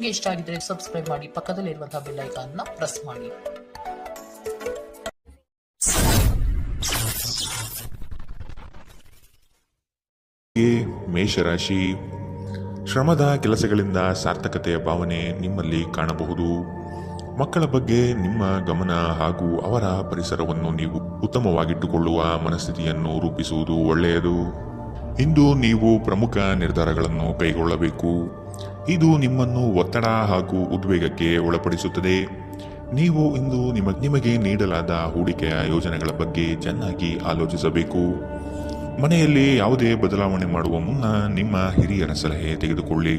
ನಿಮಗೆ ಇಷ್ಟ ಆಗಿದ್ರೆ ಸಬ್ಸ್ಕ್ರೈಬ್ ಮಾಡಿ, ಪಕ್ಕದಲ್ಲಿರುವಂತಹ ಬೆಲ್ ಐಕಾನ್ ನ ಪ್ರೆಸ್ ಮಾಡಿ. ಮೇಷರಾಶಿ, ಶ್ರಮದ ಕೆಲಸಗಳಿಂದ ಸಾರ್ಥಕತೆಯ ಭಾವನೆ ನಿಮ್ಮಲ್ಲಿ ಕಾಣಬಹುದು. ಮಕ್ಕಳ ಬಗ್ಗೆ ನಿಮ್ಮ ಗಮನ ಹಾಗೂ ಅವರ ಪರಿಸರವನ್ನು ನೀವು ಉತ್ತಮವಾಗಿಟ್ಟುಕೊಳ್ಳುವ ಮನಸ್ಥಿತಿಯನ್ನು ರೂಪಿಸುವುದು ಒಳ್ಳೆಯದು. ಇಂದು ನೀವು ಪ್ರಮುಖ ನಿರ್ಧಾರಗಳನ್ನು ಕೈಗೊಳ್ಳಬೇಕು. ಇದು ನಿಮ್ಮನ್ನು ಒತ್ತಡ ಹಾಗೂ ಉದ್ವೇಗಕ್ಕೆ ಒಳಪಡಿಸುತ್ತದೆ. ನೀವು ಇಂದು ನಿಮಗೆ ನೀಡಲಾದ ಹೂಡಿಕೆಯ ಯೋಜನೆಗಳ ಬಗ್ಗೆ ಚೆನ್ನಾಗಿ ಆಲೋಚಿಸಬೇಕು. ಮನೆಯಲ್ಲಿ ಯಾವುದೇ ಬದಲಾವಣೆ ಮಾಡುವ ಮುನ್ನ ನಿಮ್ಮ ಹಿರಿಯರ ಸಲಹೆ ತೆಗೆದುಕೊಳ್ಳಿ.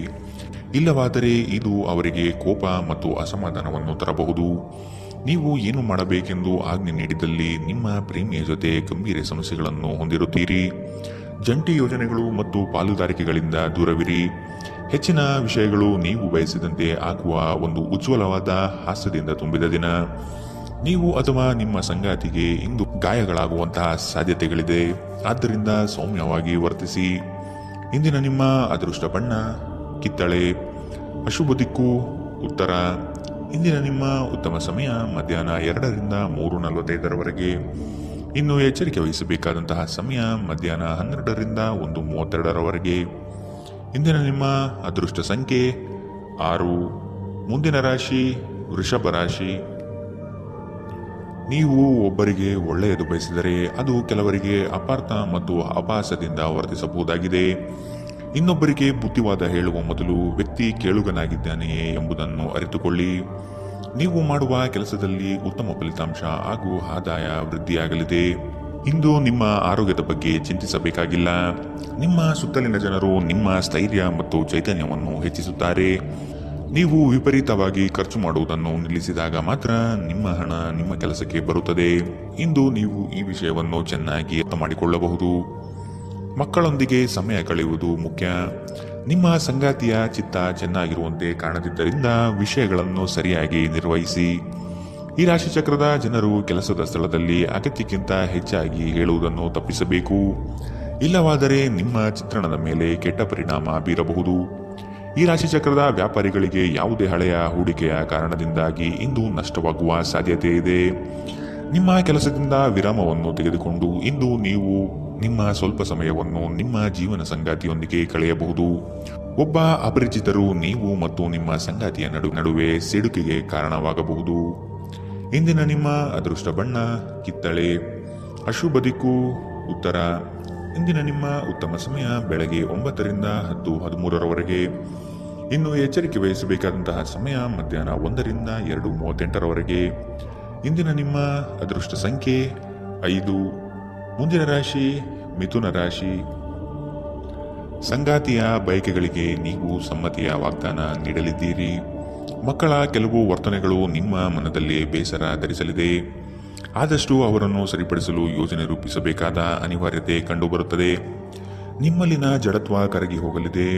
ಇಲ್ಲವಾದರೆ ಇದು ಅವರಿಗೆ ಕೋಪ ಮತ್ತು ಅಸಮಾಧಾನವನ್ನು ತರಬಹುದು. ನೀವು ಏನು ಮಾಡಬೇಕೆಂದು ಆಜ್ಞೆ ನೀಡಿದಲ್ಲಿ ನಿಮ್ಮ ಪ್ರೇಮಿಯ ಜೊತೆ ಗಂಭೀರ ಸಮಸ್ಯೆಗಳನ್ನು ಹೊಂದಿರುತ್ತೀರಿ. ಜಂಟಿ ಯೋಜನೆಗಳು ಮತ್ತು ಪಾಲುದಾರಿಕೆಗಳಿಂದ ದೂರವಿರಿ. ಹೆಚ್ಚಿನ ವಿಷಯಗಳು ನೀವು ಬಯಸಿದಂತೆ ಆಗುವ ಒಂದು ಉಜ್ವಲವಾದ ಹಾಸ್ಯದಿಂದ ತುಂಬಿದ ದಿನ. ನೀವು ಅಥವಾ ನಿಮ್ಮ ಸಂಗಾತಿಗೆ ಇಂದು ಗಾಯಗಳಾಗುವಂತಹ ಸಾಧ್ಯತೆಗಳಿದೆ. ಆದ್ದರಿಂದ ಸೌಮ್ಯವಾಗಿ ವರ್ತಿಸಿ. ಇಂದಿನ ನಿಮ್ಮ ಅದೃಷ್ಟ ಬಣ್ಣ ಕಿತ್ತಳೆ. ಅಶುಭ ದಿಕ್ಕು ಉತ್ತರ. ಇಂದಿನ ನಿಮ್ಮ ಉತ್ತಮ ಸಮಯ ಮಧ್ಯಾಹ್ನ 2ರಿಂದ 3:45 ಇನ್ನು ಎಚ್ಚರಿಕೆ ವಹಿಸಬೇಕಾದಂತಹ ಸಮಯ ಮಧ್ಯಾಹ್ನ 12ರಿಂದ 1:32 ಇಂದಿನ ನಿಮ್ಮ ಅದೃಷ್ಟ ಸಂಖ್ಯೆ 6. ಮುಂದಿನ ರಾಶಿ ವೃಷಭ ರಾಶಿ. ನೀವು ಒಬ್ಬರಿಗೆ ಒಳ್ಳೆಯದು ಬಯಸಿದರೆ ಅದು ಕೆಲವರಿಗೆ ಅಪಾರ್ಥ ಮತ್ತು ಅಪಹಾಸದಿಂದ ವರ್ತಿಸಬಹುದಾಗಿದೆ. ಇನ್ನೊಬ್ಬರಿಗೆ ಬುದ್ಧಿವಾದ ಹೇಳುವ ಮೊದಲು ವ್ಯಕ್ತಿ ಕೇಳುಗನಾಗಿದ್ದಾನೆಯೇ ಎಂಬುದನ್ನು ಅರಿತುಕೊಳ್ಳಿ. ನೀವು ಮಾಡುವ ಕೆಲಸದಲ್ಲಿ ಉತ್ತಮ ಫಲಿತಾಂಶ ಹಾಗೂ ಆದಾಯ ವೃದ್ಧಿಯಾಗಲಿದೆ. ಇಂದು ನಿಮ್ಮ ಆರೋಗ್ಯದ ಬಗ್ಗೆ ಚಿಂತಿಸಬೇಕಾಗಿಲ್ಲ. ನಿಮ್ಮ ಸುತ್ತಲಿನ ಜನರು ನಿಮ್ಮ ಸ್ಥೈರ್ಯ ಮತ್ತು ಚೈತನ್ಯವನ್ನು ಹೆಚ್ಚಿಸುತ್ತಾರೆ. ನೀವು ವಿಪರೀತವಾಗಿ ಖರ್ಚು ಮಾಡುವುದನ್ನು ನಿಲ್ಲಿಸಿದಾಗ ಮಾತ್ರ ನಿಮ್ಮ ಹಣ ನಿಮ್ಮ ಕೆಲಸಕ್ಕೆ ಬರುತ್ತದೆ. ಇಂದು ನೀವು ಈ ವಿಷಯವನ್ನು ಚೆನ್ನಾಗಿ ಅರ್ಥ ಮಾಡಿಕೊಳ್ಳಬಹುದು. ಮಕ್ಕಳೊಂದಿಗೆ ಸಮಯ ಕಳೆಯುವುದು ಮುಖ್ಯ. ನಿಮ್ಮ ಸಂಗಾತಿಯ ಚಿತ್ತ ಚೆನ್ನಾಗಿರುವಂತೆ ಕಾಣದಿದ್ದರಿಂದ ವಿಷಯಗಳನ್ನು ಸರಿಯಾಗಿ ನಿರ್ವಹಿಸಿ. ಈ ರಾಶಿಚಕ್ರದ ಜನರು ಕೆಲಸದ ಸ್ಥಳದಲ್ಲಿ ಅಗತ್ಯಕ್ಕಿಂತ ಹೆಚ್ಚಾಗಿ ಹೇಳುವುದನ್ನು ತಪ್ಪಿಸಬೇಕು. ಇಲ್ಲವಾದರೆ ನಿಮ್ಮ ಚಿತ್ರಣದ ಮೇಲೆ ಕೆಟ್ಟ ಪರಿಣಾಮ ಬೀರಬಹುದು. ಈ ರಾಶಿಚಕ್ರದ ವ್ಯಾಪಾರಿಗಳಿಗೆ ಯಾವುದೇ ಹಳೆಯ ಹೂಡಿಕೆಯ ಕಾರಣದಿಂದಾಗಿ ಇಂದು ನಷ್ಟವಾಗುವ ಸಾಧ್ಯತೆ ಇದೆ. ನಿಮ್ಮ ಕೆಲಸದಿಂದ ವಿರಾಮವನ್ನು ತೆಗೆದುಕೊಂಡು ಇಂದು ನೀವು ನಿಮ್ಮ ಸ್ವಲ್ಪ ಸಮಯವನ್ನು ನಿಮ್ಮ ಜೀವನ ಸಂಗಾತಿಯೊಂದಿಗೆ ಕಳೆಯಬಹುದು. ಒಬ್ಬ ಅಪರಿಚಿತರು ನೀವು ಮತ್ತು ನಿಮ್ಮ ಸಂಗಾತಿಯ ನಡುವೆ ಸಿಡುಕಿಗೆ ಕಾರಣವಾಗಬಹುದು. ಇಂದಿನ ನಿಮ್ಮ ಅದೃಷ್ಟ ಬಣ್ಣ ಕಿತ್ತಳೆ. ಅಶುಭ ದಿಕ್ಕು ಉತ್ತರ. ಇಂದಿನ ನಿಮ್ಮ ಉತ್ತಮ ಸಮಯ ಬೆಳಗ್ಗೆ 9ರಿಂದ 10:13 ಇನ್ನು ಎಚ್ಚರಿಕೆ ವಹಿಸಬೇಕಾದಂತಹ ಸಮಯ ಮಧ್ಯಾಹ್ನ 1ರಿಂದ 2:38 ಇಂದಿನ ನಿಮ್ಮ ಅದೃಷ್ಟ ಸಂಖ್ಯೆ 5. ಮುಂದಿನ ರಾಶಿ ಮಿಥುನ ರಾಶಿ. ಸಂಗಾತಿಯ ಬಯಕೆಗಳಿಗೆ ನೀವು ಸಮ್ಮತಿಯ ವಾಗ್ದಾನ ನೀಡಲಿದ್ದೀರಿ. ಮಕ್ಕಳ ಕೆಲವು ವರ್ತನೆಗಳು ನಿಮ್ಮ ಮನದಲ್ಲಿ ಬೇಸರ ಧರಿಸಲಿದೆ. ಆದಷ್ಟು ಅವರನ್ನು ಸರಿಪಡಿಸಲು ಯೋಜನೆ ರೂಪಿಸಬೇಕಾದ ಅನಿವಾರ್ಯತೆ ಕಂಡುಬರುತ್ತದೆ. ನಿಮ್ಮಲ್ಲಿನ ಜಡತ್ವ ಕರಗಿ ಹೋಗಲಿದೆ.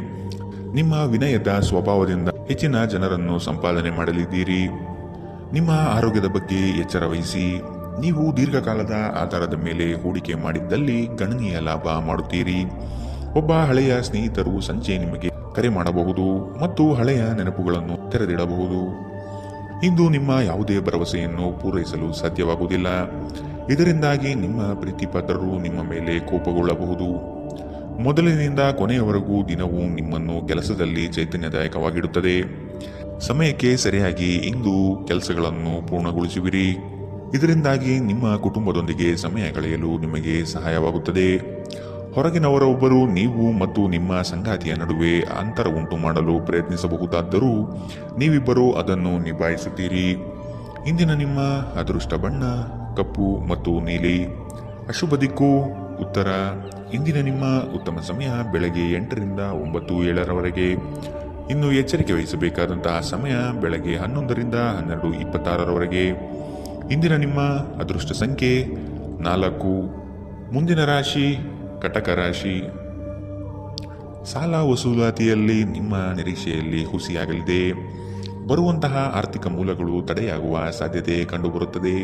ನಿಮ್ಮ ವಿನಯದ ಸ್ವಭಾವದಿಂದ ಹೆಚ್ಚಿನ ಜನರನ್ನು ಸಂಪಾದನೆ ಮಾಡಲಿದ್ದೀರಿ. ನಿಮ್ಮ ಆರೋಗ್ಯದ ಬಗ್ಗೆ ಎಚ್ಚರ ವಹಿಸಿ. ನೀವು ದೀರ್ಘಕಾಲದ ಆಧಾರದ ಮೇಲೆ ಹೂಡಿಕೆ ಮಾಡಿದ್ದಲ್ಲಿ ಗಣನೀಯ ಲಾಭ ಮಾಡುತ್ತೀರಿ. ಒಬ್ಬ ಹಳೆಯ ಸ್ನೇಹಿತರು ಸಂಜೆ ನಿಮಗೆ ಕರೆ ಮಾಡಬಹುದು ಮತ್ತು ಹಳೆಯ ನೆನಪುಗಳನ್ನು ತೆರೆದಿಡಬಹುದು. ಇಂದು ನಿಮ್ಮ ಯಾವುದೇ ಭರವಸೆಯನ್ನು ಪೂರೈಸಲು ಸಾಧ್ಯವಾಗುವುದಿಲ್ಲ. ಇದರಿಂದಾಗಿ ನಿಮ್ಮ ಪ್ರೀತಿಪಾತ್ರರು ನಿಮ್ಮ ಮೇಲೆ ಕೋಪಗೊಳ್ಳಬಹುದು. ಮೊದಲಿನಿಂದ ಕೊನೆಯವರೆಗೂ ದಿನವೂ ನಿಮ್ಮನ್ನು ಕೆಲಸದಲ್ಲಿ ಚೈತನ್ಯದಾಯಕವಾಗಿಡುತ್ತದೆ. ಸಮಯಕ್ಕೆ ಸರಿಯಾಗಿ ಇಂದು ಕೆಲಸಗಳನ್ನು ಪೂರ್ಣಗೊಳಿಸುವಿರಿ. ಇದರಿಂದಾಗಿ ನಿಮ್ಮ ಕುಟುಂಬದೊಂದಿಗೆ ಸಮಯ ಕಳೆಯಲು ನಿಮಗೆ ಸಹಾಯವಾಗುತ್ತದೆ. ಹೊರಗಿನವರೊಬ್ಬರು ನೀವು ಮತ್ತು ನಿಮ್ಮ ಸಂಗಾತಿಯ ನಡುವೆ ಅಂತರ ಉಂಟು ಮಾಡಲು ಪ್ರಯತ್ನಿಸಬಹುದಾದರೂ ನೀವಿಬ್ಬರೂ ಅದನ್ನು ನಿಭಾಯಿಸುತ್ತೀರಿ. ಇಂದಿನ ನಿಮ್ಮ ಅದೃಷ್ಟ ಬಣ್ಣ ಕಪ್ಪು ಮತ್ತು ನೀಲಿ. ಅಶುಭ ದಿಕ್ಕು ಉತ್ತರ. ಇಂದಿನ ನಿಮ್ಮ ಉತ್ತಮ ಸಮಯ ಬೆಳಗ್ಗೆ 8ರಿಂದ 9:07 ಇನ್ನು ಎಚ್ಚರಿಕೆ ವಹಿಸಬೇಕಾದಂತಹ ಸಮಯ ಬೆಳಗ್ಗೆ 11ರಿಂದ 12:26 ಇಂದಿನ ನಿಮ್ಮ ಅದೃಷ್ಟ ಸಂಖ್ಯೆ 4. ಮುಂದಿನ ರಾಶಿ ಕಟಕ ರಾಶಿ. ಸಾಲ ವಸೂಲಾತಿಯಲ್ಲಿ ನಿಮ್ಮ ನಿರೀಕ್ಷೆಯಲ್ಲಿ ಹುಸಿಯಾಗಲಿದೆ. ಬರುವಂತಹ ಆರ್ಥಿಕ ಮೂಲಗಳು ತಡೆಯಾಗುವ ಸಾಧ್ಯತೆ ಕಂಡುಬರುತ್ತದೆ.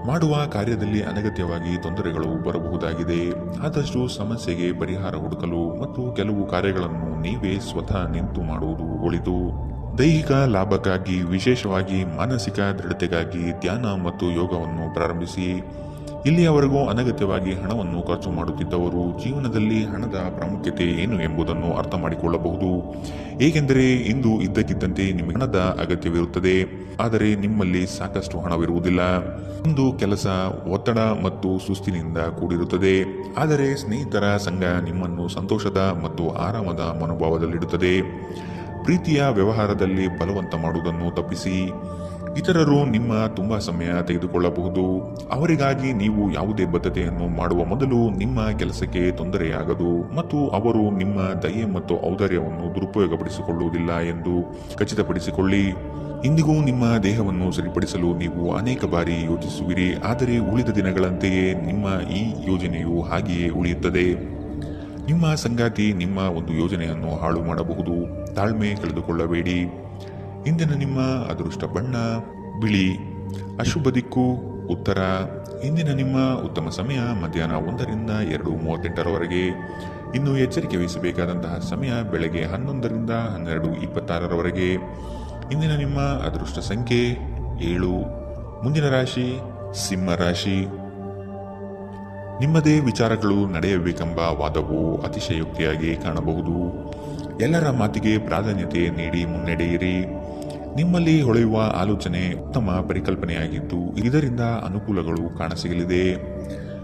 ಮಾಡುವ ಕಾರ್ಯದಲ್ಲಿ ಅನಗತ್ಯವಾಗಿ ತೊಂದರೆಗಳು ಬರಬಹುದಾಗಿದೆ. ಆದಷ್ಟು ಸಮಸ್ಯೆಗೆ ಪರಿಹಾರ ಹುಡುಕಲು ಮತ್ತು ಕೆಲವು ಕಾರ್ಯಗಳನ್ನು ನೀವೇ ಸ್ವತಃ ನಿಂತು ಮಾಡುವುದು ಒಳಿತು. ದೈಹಿಕ ಲಾಭಕ್ಕಾಗಿ ವಿಶೇಷವಾಗಿ ಮಾನಸಿಕ ದೃಢತೆಗಾಗಿ ಧ್ಯಾನ ಮತ್ತು ಯೋಗವನ್ನು ಪ್ರಾರಂಭಿಸಿ. ಇಲ್ಲಿಯವರೆಗೂ ಅನಗತ್ಯವಾಗಿ ಹಣವನ್ನು ಖರ್ಚು ಮಾಡುತ್ತಿದ್ದವರು ಜೀವನದಲ್ಲಿ ಹಣದ ಪ್ರಾಮುಖ್ಯತೆ ಏನು ಎಂಬುದನ್ನು ಅರ್ಥ ಮಾಡಿಕೊಳ್ಳಬಹುದು. ಏಕೆಂದರೆ ಇಂದು ಇದ್ದಕ್ಕಿದ್ದಂತೆ ನಿಮಗೆ ಹಣದ ಅಗತ್ಯವಿರುತ್ತದೆ, ಆದರೆ ನಿಮ್ಮಲ್ಲಿ ಸಾಕಷ್ಟು ಹಣವಿರುವುದಿಲ್ಲ. ಒಂದು ಕೆಲಸ ಒತ್ತಡ ಮತ್ತು ಸುಸ್ತಿನಿಂದ ಕೂಡಿರುತ್ತದೆ, ಆದರೆ ಸ್ನೇಹಿತರ ಸಂಘ ನಿಮ್ಮನ್ನು ಸಂತೋಷದ ಮತ್ತು ಆರಾಮದ ಮನೋಭಾವದಲ್ಲಿಡುತ್ತದೆ. ಪ್ರೀತಿಯ ವ್ಯವಹಾರದಲ್ಲಿ ಬಲವಂತ ಮಾಡುವುದನ್ನು ತಪ್ಪಿಸಿ. ಇತರರು ನಿಮ್ಮ ತುಂಬಾ ಸಮಯ ತೆಗೆದುಕೊಳ್ಳಬಹುದು. ಅವರಿಗಾಗಿ ನೀವು ಯಾವುದೇ ಬದ್ಧತೆಯನ್ನು ಮಾಡುವ ಮೊದಲು ನಿಮ್ಮ ಕೆಲಸಕ್ಕೆ ತೊಂದರೆಯಾಗದು ಮತ್ತು ಅವರು ನಿಮ್ಮ ದಯೆ ಮತ್ತು ಔದಾರ್ಯವನ್ನು ದುರುಪಯೋಗಪಡಿಸಿಕೊಳ್ಳುವುದಿಲ್ಲ ಎಂದು ಖಚಿತಪಡಿಸಿಕೊಳ್ಳಿ. ಇಂದಿಗೂ ನಿಮ್ಮ ದೇಹವನ್ನು ಸರಿಪಡಿಸಲು ನೀವು ಅನೇಕ ಬಾರಿ ಯೋಚಿಸುವಿರಿ, ಆದರೆ ಉಳಿದ ದಿನಗಳಂತೆಯೇ ನಿಮ್ಮ ಈ ಯೋಜನೆಯು ಹಾಗೆಯೇ ಉಳಿಯುತ್ತದೆ. ನಿಮ್ಮ ಸಂಗಾತಿ ನಿಮ್ಮ ಒಂದು ಯೋಜನೆಯನ್ನು ಹಾಳು ಮಾಡಬಹುದು. ತಾಳ್ಮೆ ಕಳೆದುಕೊಳ್ಳಬೇಡಿ. ಇಂದಿನ ನಿಮ್ಮ ಅದೃಷ್ಟ ಬಣ್ಣ ಬಿಳಿ. ಅಶುಭ ದಿಕ್ಕು ಉತ್ತರ. ಇಂದಿನ ನಿಮ್ಮ ಉತ್ತಮ ಸಮಯ ಮಧ್ಯಾಹ್ನ 1ರಿಂದ 2:38ರವರೆಗೆ. ಇನ್ನು ಎಚ್ಚರಿಕೆ ವಹಿಸಬೇಕಾದಂತಹ ಸಮಯ ಬೆಳಗ್ಗೆ 11ರಿಂದ 12:26ರವರೆಗೆ. ಇಂದಿನ ನಿಮ್ಮ ಅದೃಷ್ಟ ಸಂಖ್ಯೆ 7. ಮುಂದಿನ ರಾಶಿ ಸಿಂಹ ರಾಶಿ. ನಿಮ್ಮದೇ ವಿಚಾರಗಳು ನಡೆಯಬೇಕೆಂಬ ವಾದವು ಅತಿಶಯೋಕ್ತಿಯಾಗಿ ಕಾಣಬಹುದು. ಎಲ್ಲರ ಮಾತಿಗೆ ಪ್ರಾಧಾನ್ಯತೆ ನೀಡಿ ಮುನ್ನಡೆಯಿರಿ. ನಿಮ್ಮಲ್ಲಿ ಹೊಳೆಯುವ ಆಲೋಚನೆ ಉತ್ತಮ ಪರಿಕಲ್ಪನೆಯಾಗಿದ್ದು ಇದರಿಂದ ಅನುಕೂಲಗಳು ಕಾಣಸಿಗಲಿದೆ.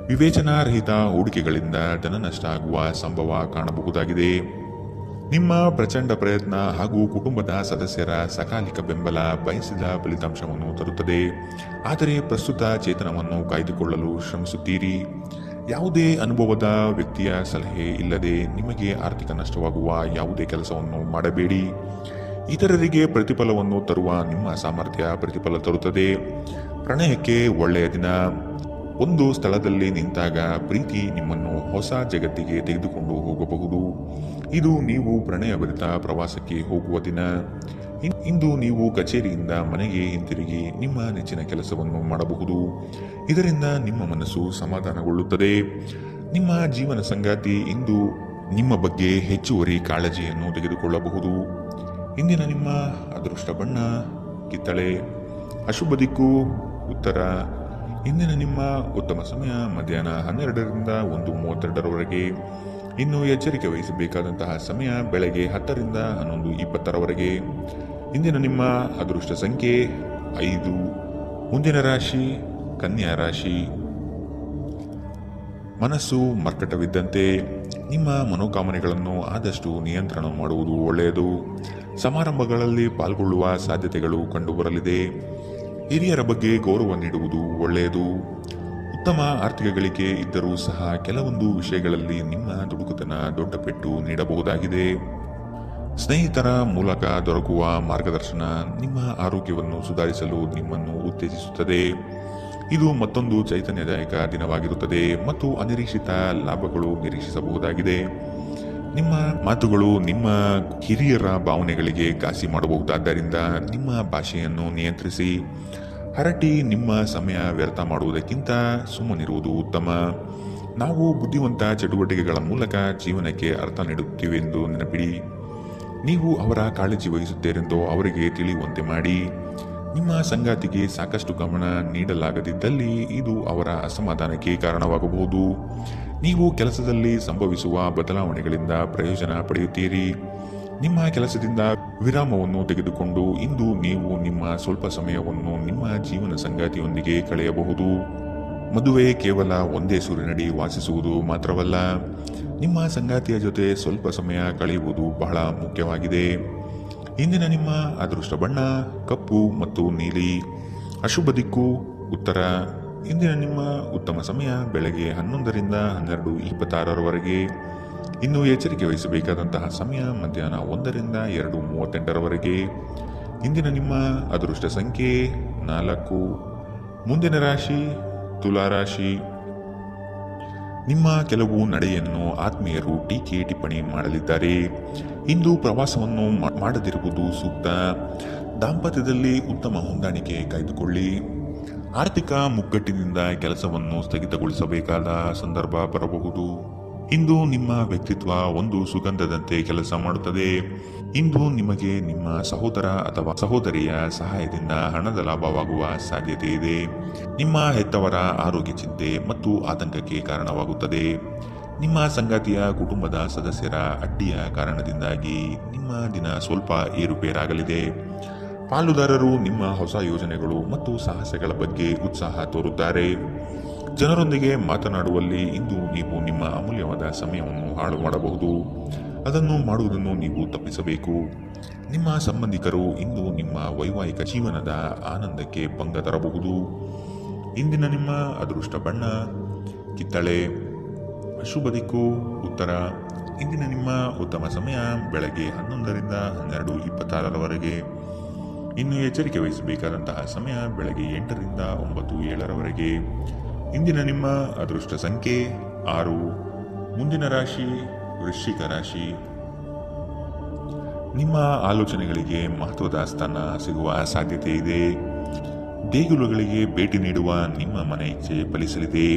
ವಿವೇಚನಾರಹಿತ ಹೂಡಿಕೆಗಳಿಂದ ಧನ ನಷ್ಟ ಆಗುವ ಸಂಭವ ಕಾಣಬಹುದಾಗಿದೆ. ನಿಮ್ಮ ಪ್ರಚಂಡ ಪ್ರಯತ್ನ ಹಾಗೂ ಕುಟುಂಬದ ಸದಸ್ಯರ ಸಕಾಲಿಕ ಬೆಂಬಲ ಬಯಸಿದ ಫಲಿತಾಂಶವನ್ನು ತರುತ್ತದೆ, ಆದರೆ ಪ್ರಸ್ತುತ ಚೇತನವನ್ನು ಕಾಯ್ದುಕೊಳ್ಳಲು ಶ್ರಮಿಸುತ್ತೀರಿ. ಯಾವುದೇ ಅನುಭವದ ವ್ಯಕ್ತಿಯ ಸಲಹೆ ಇಲ್ಲದೆ ನಿಮಗೆ ಆರ್ಥಿಕ ನಷ್ಟವಾಗುವ ಯಾವುದೇ ಕೆಲಸವನ್ನು ಮಾಡಬೇಡಿ. ಇತರರಿಗೆ ಪ್ರತಿಫಲವನ್ನು ತರುವ ನಿಮ್ಮ ಸಾಮರ್ಥ್ಯ ಪ್ರತಿಫಲ ತರುತ್ತದೆ. ಪ್ರಣಯಕ್ಕೆ ಒಳ್ಳೆಯ ದಿನ. ಒಂದು ಸ್ಥಳದಲ್ಲಿ ನಿಂತಾಗ ಪ್ರೀತಿ ನಿಮ್ಮನ್ನು ಹೊಸ ಜಗತ್ತಿಗೆ ತೆಗೆದುಕೊಂಡು ಹೋಗಬಹುದು. ಇದು ನೀವು ಪ್ರಣಯಭರಿತ ಪ್ರವಾಸಕ್ಕೆ ಹೋಗುವ ದಿನ. ಇಂದು ನೀವು ಕಚೇರಿಯಿಂದ ಮನೆಗೆ ಹಿಂತಿರುಗಿ ನಿಮ್ಮ ನೆಚ್ಚಿನ ಕೆಲಸವನ್ನು ಮಾಡಬಹುದು. ಇದರಿಂದ ನಿಮ್ಮ ಮನಸ್ಸು ಸಮಾಧಾನಗೊಳ್ಳುತ್ತದೆ. ನಿಮ್ಮ ಜೀವನ ಸಂಗಾತಿ ಇಂದು ನಿಮ್ಮ ಬಗ್ಗೆ ಹೆಚ್ಚುವರಿ ಕಾಳಜಿಯನ್ನು ತೆಗೆದುಕೊಳ್ಳಬಹುದು. ಇಂದಿನ ನಿಮ್ಮ ಅದೃಷ್ಟ ಬಣ್ಣ ಕಿತ್ತಳೆ. ಅಶುಭ ದಿಕ್ಕು ಉತ್ತರ. ಇಂದಿನ ನಿಮ್ಮ ಉತ್ತಮ ಸಮಯ ಮಧ್ಯಾಹ್ನ 12ರಿಂದ 1:32ರವರೆಗೆ. ಇನ್ನು ಎಚ್ಚರಿಕೆ ವಹಿಸಬೇಕಾದಂತಹ ಸಮಯ ಬೆಳಗ್ಗೆ 10ರಿಂದ 11:20ರವರೆಗೆ. ಇಂದಿನ ನಿಮ್ಮ ಅದೃಷ್ಟ ಸಂಖ್ಯೆ 5. ಮುಂದಿನ ರಾಶಿ ಕನ್ಯಾ ರಾಶಿ. ಮನಸ್ಸು ಮರ್ಕಟವಿದ್ದಂತೆ. ನಿಮ್ಮ ಮನೋಕಾಮನೆಗಳನ್ನು ಆದಷ್ಟು ನಿಯಂತ್ರಣ ಮಾಡುವುದು ಒಳ್ಳೆಯದು. ಸಮಾರಂಭಗಳಲ್ಲಿ ಪಾಲ್ಗೊಳ್ಳುವ ಸಾಧ್ಯತೆಗಳು ಕಂಡುಬರಲಿದೆ. ಹಿರಿಯರ ಬಗ್ಗೆ ಗೌರವ ನೀಡುವುದು ಒಳ್ಳೆಯದು. ಉತ್ತಮ ಆರ್ಥಿಕ ಗಳಿಕೆ ಇದ್ದರೂ ಸಹ ಕೆಲವೊಂದು ವಿಷಯಗಳಲ್ಲಿ ನಿಮ್ಮ ದುಡುಕುತನ ದೊಡ್ಡ ಪೆಟ್ಟು ನೀಡಬಹುದಾಗಿದೆ. ಸ್ನೇಹಿತರ ಮೂಲಕ ದೊರಕುವ ಮಾರ್ಗದರ್ಶನ ನಿಮ್ಮ ಆರೋಗ್ಯವನ್ನು ಸುಧಾರಿಸಲು ನಿಮ್ಮನ್ನು ಉತ್ತೇಜಿಸುತ್ತದೆ. ಇದು ಮತ್ತೊಂದು ಚೈತನ್ಯದಾಯಕ ದಿನವಾಗಿರುತ್ತದೆ ಮತ್ತು ಅನಿರೀಕ್ಷಿತ ಲಾಭಗಳು ನಿರೀಕ್ಷಿಸಬಹುದಾಗಿದೆ. ನಿಮ್ಮ ಮಾತುಗಳು ನಿಮ್ಮ ಹಿರಿಯರ ಭಾವನೆಗಳಿಗೆ ಘಾಸಿ ಮಾಡಬಹುದಾದ್ದರಿಂದ ನಿಮ್ಮ ಭಾಷೆಯನ್ನು ನಿಯಂತ್ರಿಸಿ. ಹರಟಿ ನಿಮ್ಮ ಸಮಯ ವ್ಯರ್ಥ ಮಾಡುವುದಕ್ಕಿಂತ ಸುಮ್ಮನಿರುವುದು ಉತ್ತಮ. ನಾವು ಬುದ್ಧಿವಂತ ಚಟುವಟಿಕೆಗಳ ಮೂಲಕ ಜೀವನಕ್ಕೆ ಅರ್ಥ ನೀಡುತ್ತೀವೆಂದು ನೆನಪಿಡಿ. ನೀವು ಅವರ ಕಾಳಜಿ ವಹಿಸುತ್ತೀರೆಂದು ಅವರಿಗೆ ತಿಳಿಯುವಂತೆ ಮಾಡಿ. ನಿಮ್ಮ ಸಂಗಾತಿಗೆ ಸಾಕಷ್ಟು ಗಮನ ನೀಡಲಾಗದಿದ್ದಲ್ಲಿ ಇದು ಅವರ ಅಸಮಾಧಾನಕ್ಕೆ ಕಾರಣವಾಗಬಹುದು. ನೀವು ಕೆಲಸದಲ್ಲಿ ಸಂಭವಿಸುವ ಬದಲಾವಣೆಗಳಿಂದ ಪ್ರಯೋಜನ ಪಡೆಯುತ್ತೀರಿ. ನಿಮ್ಮ ಕೆಲಸದಿಂದ ವಿರಾಮವನ್ನು ತೆಗೆದುಕೊಂಡು ಇಂದು ನೀವು ನಿಮ್ಮ ಸ್ವಲ್ಪ ಸಮಯವನ್ನು ನಿಮ್ಮ ಜೀವನ ಸಂಗಾತಿಯೊಂದಿಗೆ ಕಳೆಯಬಹುದು. ಮದುವೆ ಕೇವಲ ಒಂದೇ ಸೂರಿನಡಿ ವಾಸಿಸುವುದು ಮಾತ್ರವಲ್ಲ, ನಿಮ್ಮ ಸಂಗಾತಿಯ ಜೊತೆ ಸ್ವಲ್ಪ ಸಮಯ ಕಳೆಯುವುದು ಬಹಳ ಮುಖ್ಯವಾಗಿದೆ. ಇಂದಿನ ನಿಮ್ಮ ಅದೃಷ್ಟ ಬಣ್ಣ ಕಪ್ಪು ಮತ್ತು ನೀಲಿ. ಅಶುಭ ದಿಕ್ಕು ಉತ್ತರ. ಇಂದಿನ ನಿಮ್ಮ ಉತ್ತಮ ಸಮಯ ಬೆಳಗ್ಗೆ 11ರಿಂದ 12:26ರವರೆಗೆ. ಇನ್ನು ಎಚ್ಚರಿಕೆ ವಹಿಸಬೇಕಾದಂತಹ ಸಮಯ ಮಧ್ಯಾಹ್ನ 1ರಿಂದ 2:38ರವರೆಗೆ. ಇಂದಿನ ನಿಮ್ಮ ಅದೃಷ್ಟ ಸಂಖ್ಯೆ 4. ಮುಂದಿನ ರಾಶಿ ತುಲಾರಾಶಿ. ನಿಮ್ಮ ಕೆಲವು ನಡೆಯನ್ನು ಆತ್ಮೀಯರು ಟೀಕೆ ಟಿಪ್ಪಣಿ ಮಾಡಲಿದ್ದಾರೆ. ಇಂದು ಪ್ರವಾಸವನ್ನು ಮಾಡದಿರುವುದು ಸೂಕ್ತ. ದಾಂಪತ್ಯದಲ್ಲಿ ಉತ್ತಮ ಹೊಂದಾಣಿಕೆ ಕಾಯ್ದುಕೊಳ್ಳಿ. ಆರ್ಥಿಕ ಮುಗ್ಗಟ್ಟಿನಿಂದ ಕೆಲಸವನ್ನು ಸ್ಥಗಿತಗೊಳಿಸಬೇಕಾದ ಸಂದರ್ಭ ಬರಬಹುದು. ಇಂದು ನಿಮ್ಮ ವ್ಯಕ್ತಿತ್ವ ಒಂದು ಸುಗಂಧದಂತೆ ಕೆಲಸ ಮಾಡುತ್ತದೆ. ಇಂದು ನಿಮಗೆ ನಿಮ್ಮ ಸಹೋದರ ಅಥವಾ ಸಹೋದರಿಯ ಸಹಾಯದಿಂದ ಹಣದ ಲಾಭವಾಗುವ ಸಾಧ್ಯತೆ ಇದೆ. ನಿಮ್ಮ ಹೆತ್ತವರ ಆರೋಗ್ಯ ಚಿಂತೆ ಮತ್ತು ಆತಂಕಕ್ಕೆ ಕಾರಣವಾಗುತ್ತದೆ. ನಿಮ್ಮ ಸಂಗಾತಿಯ ಕುಟುಂಬದ ಸದಸ್ಯರ ಅಡ್ಡಿಯ ಕಾರಣದಿಂದಾಗಿ ನಿಮ್ಮ ದಿನ ಸ್ವಲ್ಪ ಏರುಪೇರಾಗಲಿದೆ. ಪಾಲುದಾರರು ನಿಮ್ಮ ಹೊಸ ಯೋಜನೆಗಳು ಮತ್ತು ಸಾಹಸಗಳ ಬಗ್ಗೆ ಉತ್ಸಾಹ ತೋರುತ್ತಾರೆ. ಜನರೊಂದಿಗೆ ಮಾತನಾಡುವಲ್ಲಿ ಇಂದು ನೀವು ನಿಮ್ಮ ಅಮೂಲ್ಯವಾದ ಸಮಯವನ್ನು ಹಾಳು ಮಾಡಬಹುದು. ಅದನ್ನು ಮಾಡುವುದನ್ನು ನೀವು ತಪ್ಪಿಸಬೇಕು. ನಿಮ್ಮ ಸಂಬಂಧಿಕರು ಇಂದು ನಿಮ್ಮ ವೈವಾಹಿಕ ಜೀವನದ ಆನಂದಕ್ಕೆ ಭಂಗ ತರಬಹುದು. ಇಂದಿನ ನಿಮ್ಮ ಅದೃಷ್ಟ ಬಣ್ಣ ಕಿತ್ತಳೆ. ಶುಭ ದಿಕ್ಕು ಉತ್ತರ. ಇಂದಿನ ನಿಮ್ಮ ಉತ್ತಮ ಸಮಯ ಬೆಳಗ್ಗೆ 11ರಿಂದ 12:26ರವರೆಗೆ. ಇನ್ನು ಎಚ್ಚರಿಕೆ ವಹಿಸಬೇಕಾದಂತಹ ಸಮಯ ಬೆಳಗ್ಗೆ 8ರಿಂದ 9:07ರವರೆಗೆ. ಇಂದಿನ ನಿಮ್ಮ ಅದೃಷ್ಟ ಸಂಖ್ಯೆ 6. ಮುಂದಿನ ರಾಶಿ ವೃಶ್ಚಿಕ ರಾಶಿ. ನಿಮ್ಮ ಆಲೋಚನೆಗಳಿಗೆ ಮಹತ್ವದ ಸ್ಥಾನ ಸಿಗುವ ಸಾಧ್ಯತೆ ಇದೆ. ದೇಗುಲಗಳಿಗೆ ಭೇಟಿ ನೀಡುವ ನಿಮ್ಮ ಮನೆ ಇಚ್ಛೆ ಫಲಿಸಲಿದೆ.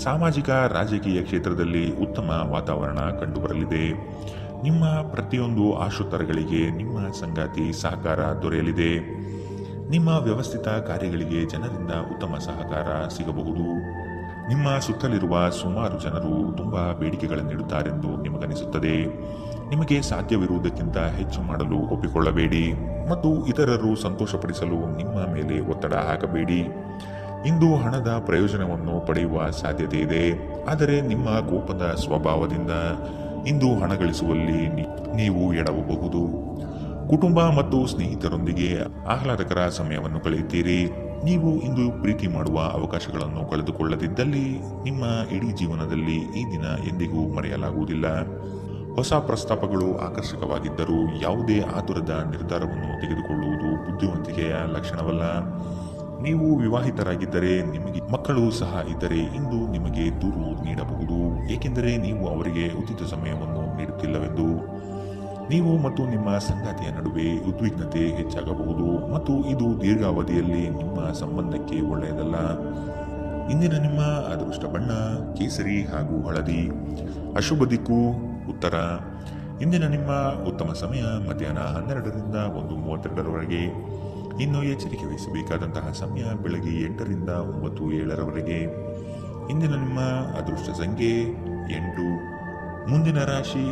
ಸಾಮಾಜಿಕ ರಾಜಕೀಯ ಕ್ಷೇತ್ರದಲ್ಲಿ ಉತ್ತಮ ವಾತಾವರಣ ಕಂಡುಬರಲಿದೆ. ನಿಮ್ಮ ಪ್ರತಿಯೊಂದು ಆಶೋತ್ತರಗಳಿಗೆ ನಿಮ್ಮ ಸಂಗಾತಿ ಸಹಕಾರ ದೊರೆಯಲಿದೆ. ನಿಮ್ಮ ವ್ಯವಸ್ಥಿತ ಕಾರ್ಯಗಳಿಗೆ ಜನರಿಂದ ಉತ್ತಮ ಸಹಕಾರ ಸಿಗಬಹುದು. ನಿಮ್ಮ ಸುತ್ತಲಿರುವ ಸುಮಾರು ಜನರು ತುಂಬ ಬೇಡಿಕೆಗಳನ್ನಿಡುತ್ತಾರೆಂದು ನಿಮಗನಿಸುತ್ತದೆ. ನಿಮಗೆ ಸಾಧ್ಯವಿರುವುದಕ್ಕಿಂತ ಹೆಚ್ಚು ಮಾಡಲು ಒಪ್ಪಿಕೊಳ್ಳಬೇಡಿ ಮತ್ತು ಇತರರು ಸಂತೋಷಪಡಿಸಲು ನಿಮ್ಮ ಮೇಲೆ ಒತ್ತಡ ಹಾಕಬೇಡಿ. ಇಂದು ಹಣದ ಪ್ರಯೋಜನವನ್ನು ಪಡೆಯುವ ಸಾಧ್ಯತೆ ಇದೆ. ಆದರೆ ನಿಮ್ಮ ಕೋಪದ ಸ್ವಭಾವದಿಂದ ಇಂದು ಹಣ ಗಳಿಸುವಲ್ಲಿ ನೀವು ಎಡವಬಹುದು. ಕುಟುಂಬ ಮತ್ತು ಸ್ನೇಹಿತರೊಂದಿಗೆ ಆಹ್ಲಾದಕರ ಸಮಯವನ್ನು ಕಳೆಯುತ್ತೀರಿ. ನೀವು ಇಂದು ಪ್ರೀತಿ ಮಾಡುವ ಅವಕಾಶಗಳನ್ನು ಕಳೆದುಕೊಳ್ಳದಿದ್ದಲ್ಲಿ ನಿಮ್ಮ ಇಡೀ ಜೀವನದಲ್ಲಿ ಈ ದಿನ ಎಂದಿಗೂ ಮರೆಯಲಾಗುವುದಿಲ್ಲ. ಹೊಸ ಪ್ರಸ್ತಾಪಗಳು ಆಕರ್ಷಕವಾಗಿದ್ದರೂ ಯಾವುದೇ ಆತುರದ ನಿರ್ಧಾರವನ್ನು ತೆಗೆದುಕೊಳ್ಳುವುದು ಬುದ್ಧಿವಂತಿಕೆಯ ಲಕ್ಷಣವಲ್ಲ. ನೀವು ವಿವಾಹಿತರಾಗಿದ್ದರೆ ನಿಮಗೆ ಮಕ್ಕಳು ಸಹ ಇದ್ದರೆ ಇಂದು ನಿಮಗೆ ದೂರು ನೀಡಬಹುದು, ಏಕೆಂದರೆ ನೀವು ಅವರಿಗೆ ಉಚಿತ ಸಮಯವನ್ನು ನೀಡುತ್ತಿಲ್ಲವೆಂದು. ನೀವು ಮತ್ತು ನಿಮ್ಮ ಸಂಗಾತಿಯ ನಡುವೆ ಉದ್ವಿಗ್ನತೆ ಹೆಚ್ಚಾಗಬಹುದು ಮತ್ತು ಇದು ದೀರ್ಘಾವಧಿಯಲ್ಲಿ ನಿಮ್ಮ ಸಂಬಂಧಕ್ಕೆ ಒಳ್ಳೆಯದಲ್ಲ. ಇಂದಿನ ನಿಮ್ಮ ಅದೃಷ್ಟ ಬಣ್ಣ ಕೇಸರಿ ಹಾಗೂ ಹಳದಿ. ಅಶುಭ ದಿಕ್ಕು ಉತ್ತರ. ಇಂದಿನ ನಿಮ್ಮ ಉತ್ತಮ ಸಮಯ ಮಧ್ಯಾಹ್ನ 12ರಿಂದ 1:32ರವರೆಗೆ. ಇನ್ನು ಎಚ್ಚರಿಕೆ ವಹಿಸಬೇಕಾದಂತಹ ಸಮಯ ಬೆಳಗ್ಗೆ 8ರಿಂದ 9:07ರವರೆಗೆ. ಇಂದಿನ ನಿಮ್ಮ ಅದೃಷ್ಟ ಸಂಖ್ಯೆ 8. ಮುಂದಿನ ರಾಶಿ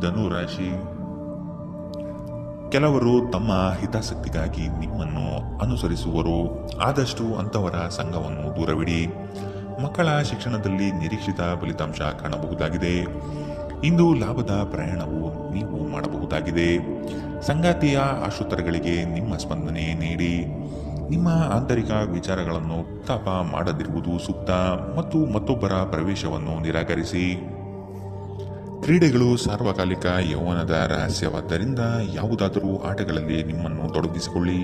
ಧನು ರಾಶಿ. ಕೆಲವರು ತಮ್ಮ ಹಿತಾಸಕ್ತಿಗಾಗಿ ನಿಮ್ಮನ್ನು ಅನುಸರಿಸುವರು. ಆದಷ್ಟು ಅಂಥವರ ಸಂಘವನ್ನು ದೂರವಿಡಿ. ಮಕ್ಕಳ ಶಿಕ್ಷಣದಲ್ಲಿ ನಿರೀಕ್ಷಿತ ಫಲಿತಾಂಶ ಕಾಣಬಹುದಾಗಿದೆ. ಇಂದು ಲಾಭದ ಪ್ರಯಾಣವು ನೀವು ಮಾಡಬಹುದಾಗಿದೆ. ಸಂಗಾತಿಯ ಆಶೋತ್ತರಗಳಿಗೆ ನಿಮ್ಮ ಸ್ಪಂದನೆ ನೀಡಿ. ನಿಮ್ಮ ಆಂತರಿಕ ವಿಚಾರಗಳನ್ನು ತಾಪ ಮಾಡದಿರುವುದು ಸೂಕ್ತ ಮತ್ತು ಮತ್ತೊಬ್ಬರ ಪ್ರವೇಶವನ್ನು ನಿರಾಕರಿಸಿ. ಕ್ರೀಡೆಗಳು ಸಾರ್ವಕಾಲಿಕ ಯೌವನದ ರಹಸ್ಯವಾದ್ದರಿಂದ ಯಾವುದಾದರೂ ಆಟಗಳಲ್ಲಿ ನಿಮ್ಮನ್ನು ತೊಡಗಿಸಿಕೊಳ್ಳಿ.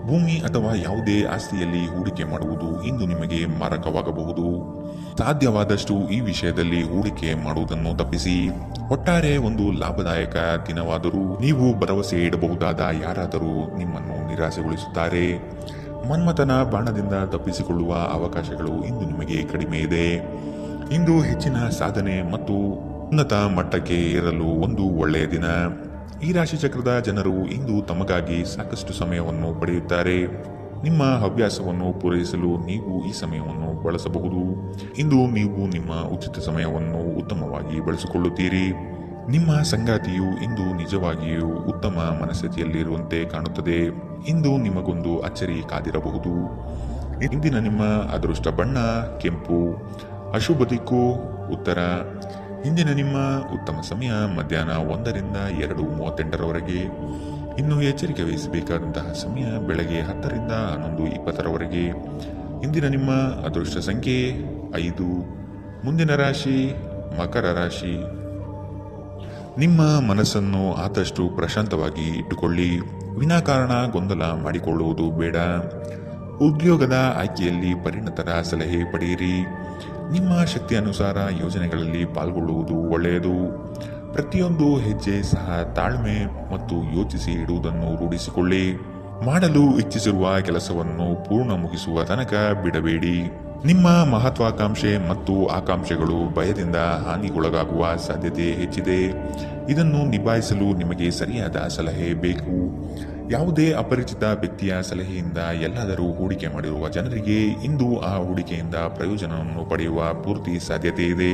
ಭೂಮಿ ಅಥವಾ ಯಾವುದೇ ಆಸ್ತಿಯಲ್ಲಿ ಹೂಡಿಕೆ ಮಾಡುವುದು ಇಂದು ನಿಮಗೆ ಮಾರಕವಾಗಬಹುದು. ಸಾಧ್ಯವಾದಷ್ಟು ಈ ವಿಷಯದಲ್ಲಿ ಹೂಡಿಕೆ ಮಾಡುವುದನ್ನು ತಪ್ಪಿಸಿ. ಒಟ್ಟಾರೆ ಒಂದು ಲಾಭದಾಯಕ ದಿನವಾದರೂ ನೀವು ಭರವಸೆ ಇಡಬಹುದಾದ ಯಾರಾದರೂ ನಿಮ್ಮನ್ನು ನಿರಾಸೆಗೊಳಿಸುತ್ತಾರೆ. ಮನ್ಮಥನ ಬಾಣದಿಂದ ತಪ್ಪಿಸಿಕೊಳ್ಳುವ ಅವಕಾಶಗಳು ಇಂದು ನಿಮಗೆ ಕಡಿಮೆ ಇದೆ. ಇಂದು ಹೆಚ್ಚಿನ ಸಾಧನೆ ಮತ್ತು ಉನ್ನತ ಮಟ್ಟಕ್ಕೆ ಏರಲು ಒಂದು ಒಳ್ಳೆಯ ದಿನ. ಈ ರಾಶಿಚಕ್ರದ ಜನರು ಇಂದು ತಮಗಾಗಿ ಸಾಕಷ್ಟು ಸಮಯವನ್ನು ಪಡೆಯುತ್ತಾರೆ. ನಿಮ್ಮ ಹವ್ಯಾಸವನ್ನು ಪೂರೈಸಲು ನೀವು ಈ ಸಮಯವನ್ನು ಬಳಸಬಹುದು. ಇಂದು ನೀವು ನಿಮ್ಮ ಉಚಿತ ಸಮಯವನ್ನು ಉತ್ತಮವಾಗಿ ಬಳಸಿಕೊಳ್ಳುತ್ತೀರಿ. ನಿಮ್ಮ ಸಂಗಾತಿಯು ಇಂದು ನಿಜವಾಗಿಯೂ ಉತ್ತಮ ಮನಸ್ಥಿತಿಯಲ್ಲಿರುವಂತೆ ಕಾಣುತ್ತದೆ. ಇಂದು ನಿಮಗೊಂದು ಅಚ್ಚರಿ ಕಾದಿರಬಹುದು. ಇಂದಿನ ನಿಮ್ಮ ಅದೃಷ್ಟ ಬಣ್ಣ ಕೆಂಪು. ಅಶುಭ ದಿಕ್ಕು ಉತ್ತರ. ಇಂದಿನ ನಿಮ್ಮ ಉತ್ತಮ ಸಮಯ ಮಧ್ಯಾಹ್ನ 1ರಿಂದ 2:38ರವರೆಗೆ. ಇನ್ನು ಎಚ್ಚರಿಕೆ ವಹಿಸಬೇಕಾದಂತಹ ಸಮಯ ಬೆಳಗ್ಗೆ 10ರಿಂದ 11:20ರವರೆಗೆ. ಇಂದಿನ ನಿಮ್ಮ ಅದೃಷ್ಟ ಸಂಖ್ಯೆ 5. ಮುಂದಿನ ರಾಶಿ ಮಕರ ರಾಶಿ. ನಿಮ್ಮ ಮನಸ್ಸನ್ನು ಆದಷ್ಟು ಪ್ರಶಾಂತವಾಗಿ ಇಟ್ಟುಕೊಳ್ಳಿ. ವಿನಾಕಾರಣ ಗೊಂದಲ ಮಾಡಿಕೊಳ್ಳುವುದು ಬೇಡ. ಉದ್ಯೋಗದ ಆಯ್ಕೆಯಲ್ಲಿ ಪರಿಣತರ ಸಲಹೆ ಪಡೆಯಿರಿ. ನಿಮ್ಮ ಶಕ್ತಿ ಅನುಸಾರ ಯೋಜನೆಗಳಲ್ಲಿ ಪಾಲ್ಗೊಳ್ಳುವುದು ಒಳ್ಳೆಯದು. ಪ್ರತಿಯೊಂದು ಹೆಜ್ಜೆ ಸಹ ತಾಳ್ಮೆ ಮತ್ತು ಯೋಚಿಸಿ ಇಡುವುದನ್ನು ರೂಢಿಸಿಕೊಳ್ಳಿ. ಮಾಡಲು ಇಚ್ಛಿಸಿರುವ ಕೆಲಸವನ್ನು ಪೂರ್ಣ ಮುಗಿಸುವ ತನಕ ಬಿಡಬೇಡಿ. ನಿಮ್ಮ ಮಹತ್ವಾಕಾಂಕ್ಷೆ ಮತ್ತು ಆಕಾಂಕ್ಷೆಗಳು ಭಯದಿಂದ ಹಾನಿಗೊಳಗಾಗುವ ಸಾಧ್ಯತೆ ಹೆಚ್ಚಿದೆ. ಇದನ್ನು ನಿಭಾಯಿಸಲು ನಿಮಗೆ ಸರಿಯಾದ ಸಲಹೆ ಬೇಕು. ಯಾವುದೇ ಅಪರಿಚಿತ ವ್ಯಕ್ತಿಯ ಸಲಹೆಯಿಂದ ಎಲ್ಲಾದರೂ ಹೂಡಿಕೆ ಮಾಡಿರುವ ಜನರಿಗೆ ಇಂದು ಆ ಹೂಡಿಕೆಯಿಂದ ಪ್ರಯೋಜನವನ್ನು ಪಡೆಯುವ ಪೂರ್ತಿ ಸಾಧ್ಯತೆ ಇದೆ.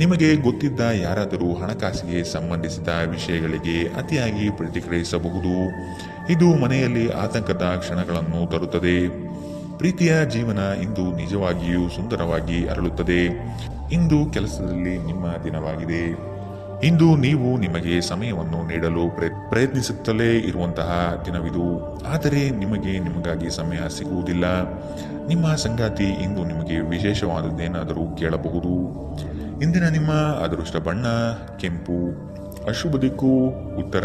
ನಿಮಗೆ ಗೊತ್ತಿದ್ದ ಯಾರಾದರೂ ಹಣಕಾಸಿಗೆ ಸಂಬಂಧಿಸಿದ ವಿಷಯಗಳಿಗೆ ಅತಿಯಾಗಿ ಪ್ರತಿಕ್ರಿಯಿಸಬಹುದು. ಇದು ಮನೆಯಲ್ಲಿ ಆತಂಕದ ಕ್ಷಣಗಳನ್ನು ತರುತ್ತದೆ. ಪ್ರೀತಿಯ ಜೀವನ ಇಂದು ನಿಜವಾಗಿಯೂ ಸುಂದರವಾಗಿ ಅರಳುತ್ತದೆ. ಇಂದು ಕೆಲಸದಲ್ಲಿ ನಿಮ್ಮ ದಿನವಾಗಿದೆ. ಇಂದು ನೀವು ನಿಮಗೆ ಸಮಯವನ್ನು ನೀಡಲು ಪ್ರಯತ್ನಿಸುತ್ತಲೇ ಇರುವಂತಹ ದಿನವಿದು. ಆದರೆ ನಿಮಗಾಗಿ ಸಮಯ ಸಿಗುವುದಿಲ್ಲ. ನಿಮ್ಮ ಸಂಗಾತಿ ಇಂದು ನಿಮಗೆ ವಿಶೇಷವಾದದ್ದೇನಾದರೂ ಕೇಳಬಹುದು. ಇಂದಿನ ನಿಮ್ಮ ಅದೃಷ್ಟ ಬಣ್ಣ ಕೆಂಪು. ಅಶುಭ ದಿಕ್ಕು ಉತ್ತರ.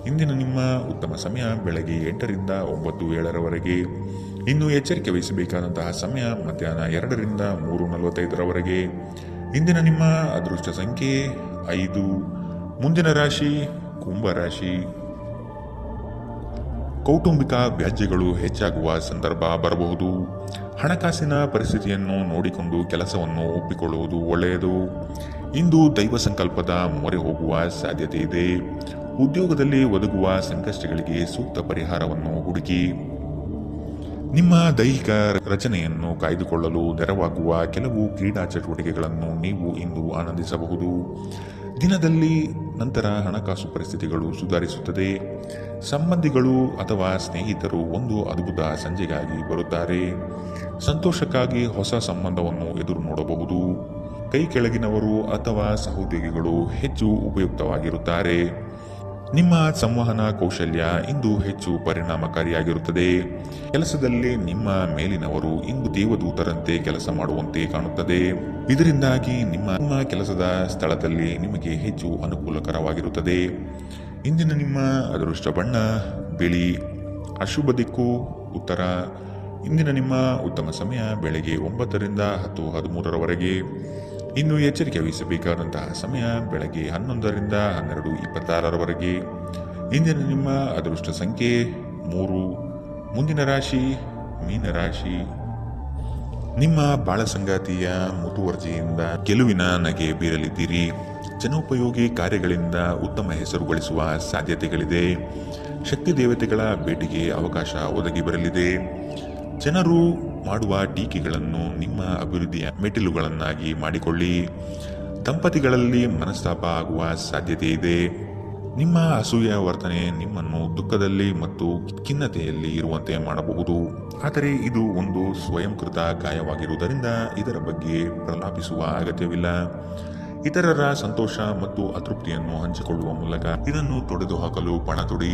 ಇಂದಿನ ನಿಮ್ಮ ಉತ್ತಮ ಸಮಯ ಬೆಳಗ್ಗೆ 8ರಿಂದ 9:07 ಇನ್ನು ಎಚ್ಚರಿಕೆ ವಹಿಸಬೇಕಾದಂತಹ ಸಮಯ ಮಧ್ಯಾಹ್ನ 2ರಿಂದ 3:45 ಇಂದಿನ ನಿಮ್ಮ ಅದೃಷ್ಟ ಸಂಖ್ಯೆ 5. ಮುಂದಿನ ರಾಶಿ ಕುಂಭ ರಾಶಿ. ಕೌಟುಂಬಿಕ ವ್ಯಾಜ್ಯಗಳು ಹೆಚ್ಚಾಗುವ ಸಂದರ್ಭ ಬರಬಹುದು. ಹಣಕಾಸಿನ ಪರಿಸ್ಥಿತಿಯನ್ನು ನೋಡಿಕೊಂಡು ಕೆಲಸವನ್ನು ಒಪ್ಪಿಕೊಳ್ಳುವುದು ಒಳ್ಳೆಯದು. ಇಂದು ದೈವ ಸಂಕಲ್ಪದ ಮೊರೆ ಹೋಗುವ ಸಾಧ್ಯತೆ ಇದೆ. ಉದ್ಯೋಗದಲ್ಲಿ ಒದಗುವ ಸಂಕಷ್ಟಗಳಿಗೆ ಸೂಕ್ತ ಪರಿಹಾರವನ್ನು ಹುಡುಕಿ. ನಿಮ್ಮ ದೈಹಿಕ ರಚನೆಯನ್ನು ಕಾಯ್ದುಕೊಳ್ಳಲು ನೆರವಾಗುವ ಕೆಲವು ಕ್ರೀಡಾ ಚಟುವಟಿಕೆಗಳನ್ನು ನೀವು ಇಂದು ಆನಂದಿಸಬಹುದು. ದಿನದಲ್ಲಿ ನಂತರ ಹಣಕಾಸು ಪರಿಸ್ಥಿತಿಗಳು ಸುಧಾರಿಸುತ್ತದೆ. ಸಂಬಂಧಿಗಳು ಅಥವಾ ಸ್ನೇಹಿತರು ಒಂದು ಅದ್ಭುತ ಸಂಜೆಗಾಗಿ ಬರುತ್ತಾರೆ. ಸಂತೋಷಕ್ಕಾಗಿ ಹೊಸ ಸಂಬಂಧವನ್ನು ಎದುರು ನೋಡಬಹುದು. ಕೈ ಕೆಳಗಿನವರು ಅಥವಾ ಸಹೋದ್ಯೋಗಿಗಳು ಹೆಚ್ಚು ಉಪಯುಕ್ತವಾಗಿರುತ್ತಾರೆ. ನಿಮ್ಮ ಸಂವಹನ ಕೌಶಲ್ಯ ಇಂದು ಹೆಚ್ಚು ಪರಿಣಾಮಕಾರಿಯಾಗಿರುತ್ತದೆ. ಕೆಲಸದಲ್ಲಿ ನಿಮ್ಮ ಮೇಲಿನವರು ಇಂದು ದೇವದೂತರಂತೆ ಕೆಲಸ ಮಾಡುವಂತೆ ಕಾಣುತ್ತದೆ. ಇದರಿಂದಾಗಿ ನಿಮ್ಮ ಕೆಲಸದ ಸ್ಥಳದಲ್ಲಿ ನಿಮಗೆ ಹೆಚ್ಚು ಅನುಕೂಲಕರವಾಗಿರುತ್ತದೆ. ಇಂದಿನ ನಿಮ್ಮ ಅದೃಷ್ಟ ಬಣ್ಣ ಬಿಳಿ. ಅಶುಭ ದಿಕ್ಕು ಉತ್ತರ. ಇಂದಿನ ನಿಮ್ಮ ಉತ್ತಮ ಸಮಯ ಬೆಳಗ್ಗೆ 9ರಿಂದ 10:13 ಇನ್ನು ಎಚ್ಚರಿಕೆ ವಹಿಸಬೇಕಾದಂತಹ ಸಮಯ ಬೆಳಗ್ಗೆ 11ರಿಂದ 12:26 ಇಂದಿನ ನಿಮ್ಮ ಅದೃಷ್ಟ ಸಂಖ್ಯೆ 3. ಮುಂದಿನ ರಾಶಿ ಮೀನರಾಶಿ. ನಿಮ್ಮ ಬಾಳ ಸಂಗಾತಿಯ ಮುತುವರ್ಜಿಯಿಂದ ಗೆಲುವಿನ ನಗೆ ಬೀರಲಿದ್ದೀರಿ. ಜನೋಪಯೋಗಿ ಕಾರ್ಯಗಳಿಂದ ಉತ್ತಮ ಹೆಸರು ಗಳಿಸುವ ಸಾಧ್ಯತೆಗಳಿದೆ. ಶಕ್ತಿ ದೇವತೆಗಳ ಭೇಟಿಗೆ ಅವಕಾಶ ಒದಗಿ ಬರಲಿದೆ. ಜನರು ಮಾಡುವ ಟೀಕೆಗಳನ್ನು ನಿಮ್ಮ ಅಭಿವೃದ್ಧಿಯ ಮೆಟ್ಟಿಲುಗಳನ್ನಾಗಿ ಮಾಡಿಕೊಳ್ಳಿ. ದಂಪತಿಗಳಲ್ಲಿ ಮನಸ್ತಾಪ ಆಗುವ ಸಾಧ್ಯತೆ ಇದೆ. ನಿಮ್ಮ ಅಸೂಯ ವರ್ತನೆ ನಿಮ್ಮನ್ನು ದುಃಖದಲ್ಲಿ ಮತ್ತು ಖಿನ್ನತೆಯಲ್ಲಿ ಇರುವಂತೆ ಮಾಡಬಹುದು. ಆದರೆ ಇದು ಒಂದು ಸ್ವಯಂಕೃತ ಗಾಯವಾಗಿರುವುದರಿಂದ ಇದರ ಬಗ್ಗೆ ಪ್ರಲಾಪಿಸುವ ಅಗತ್ಯವಿಲ್ಲ. ಇತರರ ಸಂತೋಷ ಮತ್ತು ಅತೃಪ್ತಿಯನ್ನು ಹಂಚಿಕೊಳ್ಳುವ ಮೂಲಕ ಇದನ್ನು ತೊಡೆದುಹಾಕಲು ಪಣ ತೊಡಿ.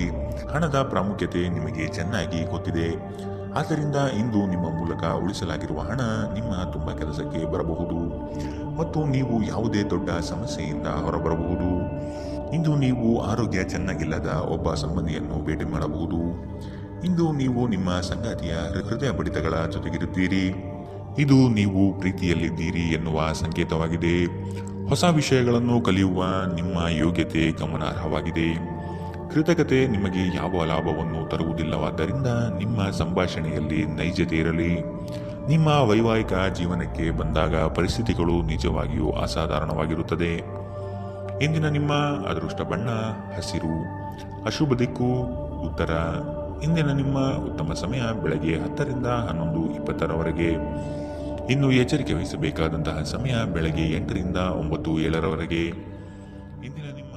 ಹಣದ ಪ್ರಾಮುಖ್ಯತೆ ನಿಮಗೆ ಚೆನ್ನಾಗಿ ಗೊತ್ತಿದೆ. ಆದ್ದರಿಂದ ಇಂದು ನಿಮ್ಮ ಮೂಲಕ ಉಳಿಸಲಾಗಿರುವ ಹಣ ನಿಮ್ಮ ತುಂಬ ಕೆಲಸಕ್ಕೆ ಬರಬಹುದು ಮತ್ತು ನೀವು ಯಾವುದೇ ದೊಡ್ಡ ಸಮಸ್ಯೆಯಿಂದ ಹೊರಬರಬಹುದು. ಇಂದು ನೀವು ಆರೋಗ್ಯ ಚೆನ್ನಾಗಿಲ್ಲದ ಒಬ್ಬ ಸಂಬಂಧಿಯನ್ನು ಭೇಟಿ ಮಾಡಬಹುದು. ಇಂದು ನೀವು ನಿಮ್ಮ ಸಂಗಾತಿಯ ಹೃದಯ ಬಡಿತಗಳ ಜೊತೆಗಿರುತ್ತೀರಿ. ಇದು ನೀವು ಪ್ರೀತಿಯಲ್ಲಿದ್ದೀರಿ ಎನ್ನುವ ಸಂಕೇತವಾಗಿದೆ. ಹೊಸ ವಿಷಯಗಳನ್ನು ಕಲಿಯುವ ನಿಮ್ಮ ಯೋಗ್ಯತೆ ಗಮನಾರ್ಹವಾಗಿದೆ. ಕೃತಕತೆ ನಿಮಗೆ ಯಾವ ಲಾಭವನ್ನು ತರುವುದಿಲ್ಲವಾದ್ದರಿಂದ ನಿಮ್ಮ ಸಂಭಾಷಣೆಯಲ್ಲಿ ನೈಜತೆ ಇರಲಿ. ನಿಮ್ಮ ವೈವಾಹಿಕ ಜೀವನಕ್ಕೆ ಬಂದಾಗ ಪರಿಸ್ಥಿತಿಗಳು ನಿಜವಾಗಿಯೂ ಅಸಾಧಾರಣವಾಗಿರುತ್ತದೆ. ಇಂದಿನ ನಿಮ್ಮ ಅದೃಷ್ಟ ಬಣ್ಣ ಹಸಿರು. ಅಶುಭ ದಿಕ್ಕು ಉತ್ತರ. ಇಂದಿನ ನಿಮ್ಮ ಉತ್ತಮ ಸಮಯ ಬೆಳಗ್ಗೆ 10ರಿಂದ 11:20 ಇನ್ನು ಎಚ್ಚರಿಕೆ ವಹಿಸಬೇಕಾದಂತಹ ಸಮಯ ಬೆಳಗ್ಗೆ 8ರಿಂದ 9:07 ಇಂದಿನ ನಿಮ್ಮ